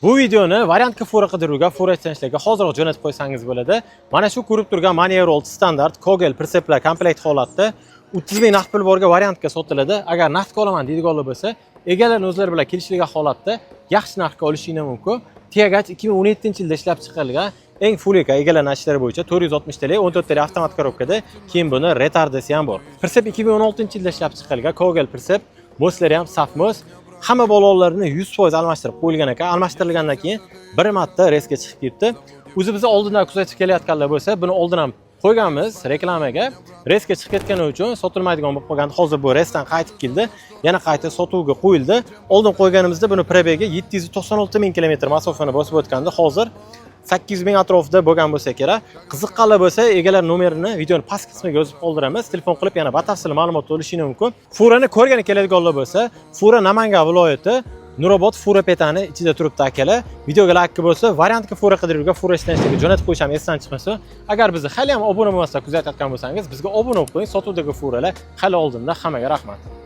Bu videoni variantga fura qidiruvga, fura ishlanishlarga hozirroq jo'natib qo'ysangiz bo'ladi. Mana shu ko'rib turgan Manierold standart Kogel pritseplar komplekt holatda 30 ming naqd pul borga variantga sotiladi. Agar naqdga olaman deydiganlar bo'lsa, egalarning o'zlari bilan kelishilgan holatda yaxshi narxga olishinglar mumkin. Tiagach 2017-yilda ishlab chiqarilgan eng fulika egalarning ishlari bo'yicha 460 talik 14 talik avtomat korobkada, keyin buni retardasi ham bor. Pritsep 2016-yilda ishlab chiqarilgan Kogel pritsep, moslari ham saf mos. Hamma balonlarni 100% almashtirib qo'yilgan ekan. Almashtirilgandan keyin bir marta resga chiqib ketdi. O'zi biz oldindan kuzatib kelayotganlar bo'lsa, buni oldin ham qo'yganmiz reklamaga. Resga chiqib ketgani uchun sotilmaydigan bo'lib qolgandi. Hozir bu resdan qaytib keldi. Yana qayta sotuvga qo'yildi. Oldin qo'yganimizda buni probegi 796 ming kilometr masofani bosib o'tgandi. Hozir 800 ming atrofida bo'lgan bo'lsa kerak. Qiziqqanlar bo'lsa, egalar nomerini videoni past qismiga yozib qoldiramiz. Telefon qilib yana batafsil ma'lumot olishingiz mumkin. Furani ko'rgani keladiganlar bo'lsa, Fura Namangan viloyati Nurobod Fura petani ichida turibdi akalar. Videoga like bo'lsa, variantga fura qidiruvga, fura ishlanishlarga jo'natib qo'yisham esdan chiqmasa. Agar bizni hali ham obuna bo'lmasa kuzatayotgan bo'lsangiz, bizga obuna bo'lib qo'ying. Sotuvdagi furalar hali oldinda. Hammaga rahmat.